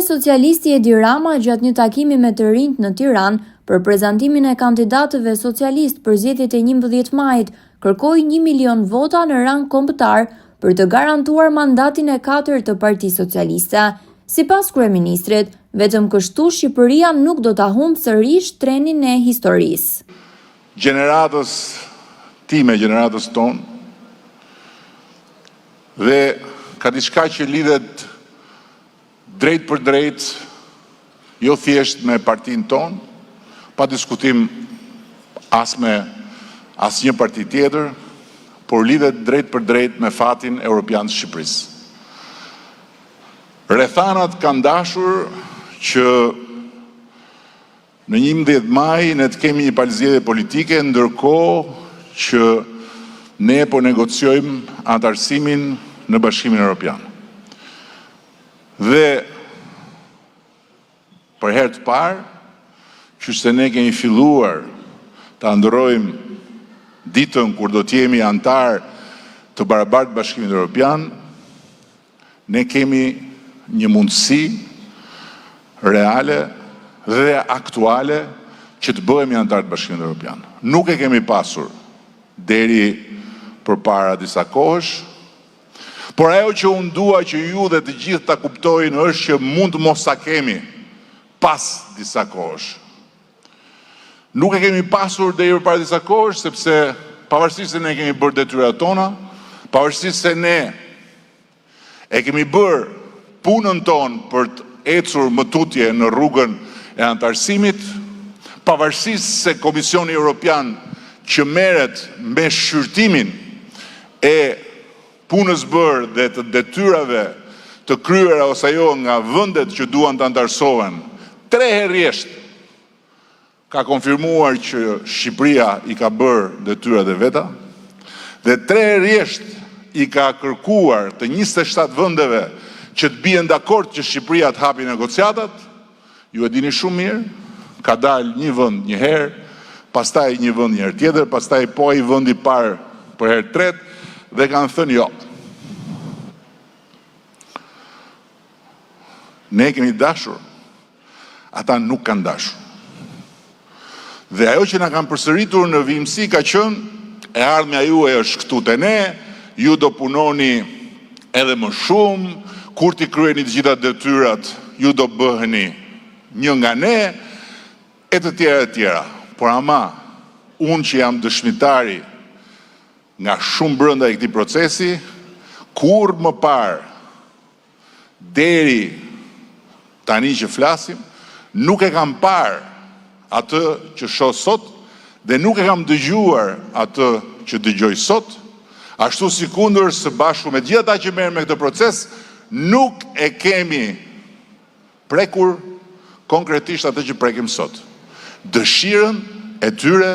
socialisti Edi Rama gjatë një takimi me të rinjt në Tiranë për prezantimin e kandidatëve socialist për zgjedhjet e 11 majit, kërkoi 1 milion vota në rang kombëtar për të garantuar mandatin e 4 të Partisë Socialiste. Sipas kryeministrit, vetëm kështu Shqipëria nuk do ta humbë sërish trenin e historisë. Gjeneratës time, gjeneratës tonë, dhe ka diçka që lidhet drejt për drejt, jo thjesht me partinë tonë, pa diskutim as me asnjë parti tjetër, por lidhet drejt për drejt me fatin evropian të Shqipërisë. Rrethanat kanë dashur që në 11 maj ne të kemi një palëzjedhje politike, ndërkohë që ne po negociojmë antarësimin në Bashkimin Evropian. Dhe për herë të parë, që se ne kemi filluar të ndërrojmë ditën kur do t'jemi antar të barabartë Bashkimit Evropian, ne kemi një mundësi reale dhe aktuale që të bëhemi antar të Bashkimit Evropian. Nuk e kemi pasur deri përpara disa kohësh, por ajo që unë dua që ju dhe të gjithë ta kuptojnë është që mund mos sa kemi pas disa kohësh. Nuk e kemi pasur deri përpara disa kohësh, sepse pavarësisht se ne kemi bërë detyrat tona, pavarësisht se ne e kemi bërë punën tonë për të ecur më tutje në rrugën e antarësimit, pavarësisht se Komisioni Evropian që merret me shqyrtimin e punës bërë dhe të detyrave të kryera ose jo nga vendet që duan të antarësohen, 3 herë rresht ka konfirmuar që Shqipëria i ka bërë detyrat e veta, dhe 3 herë rresht i ka kërkuar të 27 vendeve që të bien dakord që Shqipëria të hapi negociatat. Ju e dini shumë mirë, ka dalë një vend një herë, pastaj një vend një herë tjetër, pastaj po ai vendi i parë për herë tretë, dhe kanë thënë jo. Ne kemi dashur, ata nuk kanë dashur. Dhe ajo që na kanë përsëritur në vimësi ka qenë, e ardhmja juaj është këtu te ne, ju do punoni edhe më shumë, kur t'i kryeni të gjitha detyrat, ju do bëheni një nga ne, e të tjera e tjera. Por ama, unë që jam dëshmitari nga shumë brenda e këtij procesi, kur më parë, deri tani që flasim, nuk e kam parë atë që shoh sot, dhe nuk e kam dëgjuar atë që dëgjoj sot, ashtu si kundër së bashku me gjithë ata që merren me këtë proces, nuk e kemi prekur konkretisht atë që prekim sot. Dëshirën e tyre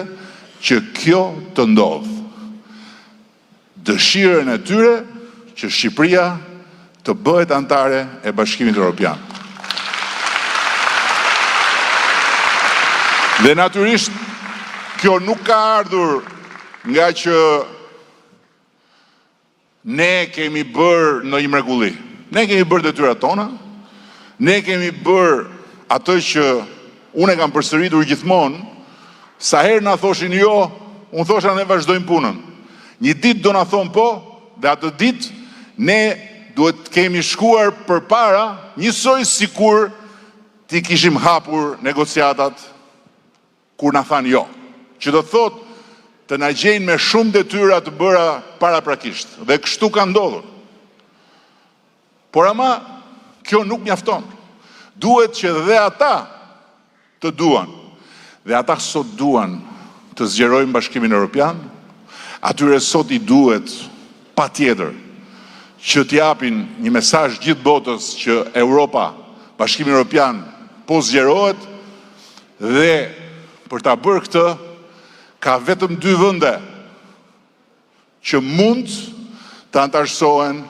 që kjo të ndodhë. Dëshirën e tyre që Shqipëria të bëhet antare e Bashkimit Evropian. Dhe natyrisht, kjo nuk ka ardhur nga që ne kemi bërë në një mrekulli. Ne kemi bërë detyrat tona, ne kemi bërë atë që unë e kam përsëritur gjithmonë, sa herë na thoshin jo, unë thosha ne vazhdojmë punën. Një ditë do na thonë po, dhe atë ditë ne duhet të kemi shkuar përpara, njësoj sikur ti kishim hapur negociatat kur na thanë jo. Që do thotë të na gjejnë me shumë detyra të bëra paraprakisht. Dhe kështu ka ndodhur. Por ama, kjo nuk mjafton. Duhet që dhe ata të duan. Dhe ata sot duan të zgjerojnë Bashkimin Evropian, atyre sot i duhet patjetër që t'japin një mesazh gjithë botës që Europa, Bashkimi Evropian po zgjerohet, dhe për ta bërë këtë ka vetëm 2 vende që mund të antarësohen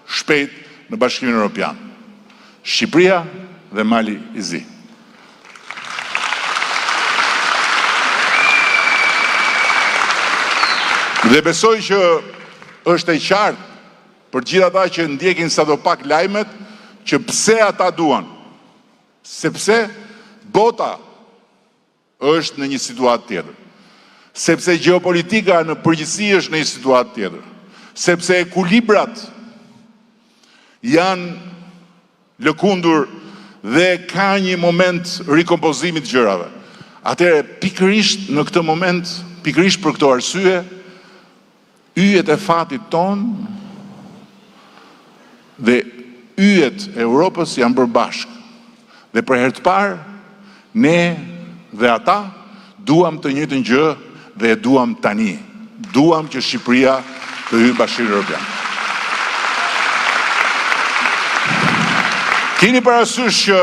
shpejt në Bashkimin Evropian. Shqipëria dhe Mali i Zi. Dhe besoj që është e qartë për gjithë ata që ndjekin sadopak lajmet që pse ata duan. Sepse bota është në një situatë tjetër. Sepse gjeopolitika në përgjithësi është në një situatë tjetër. Sepse ekuilibrat janë lëkundur dhe ka një moment rikompozimit gjërave. Atëherë, pikërisht në këtë moment, pikërisht për këto arsye, yjet e fatit ton dhe yjet e Europës janë bërë bashkë. Dhe për herë të parë, ne dhe ata duam të njëjtën gjë dhe e duam tani. Duam që Shqipëria të hyjë Bashkimin Evropian. Keni parasysh që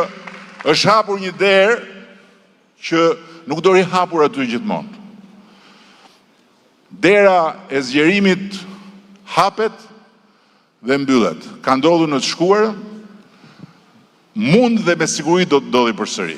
është hapur një derë që nuk do rihapur aty gjithmonë. Dera e zgjerimit hapet dhe mbyllet. Ka ndodhur në të shkuarën, mund dhe me siguri do të ndodhi përsëri.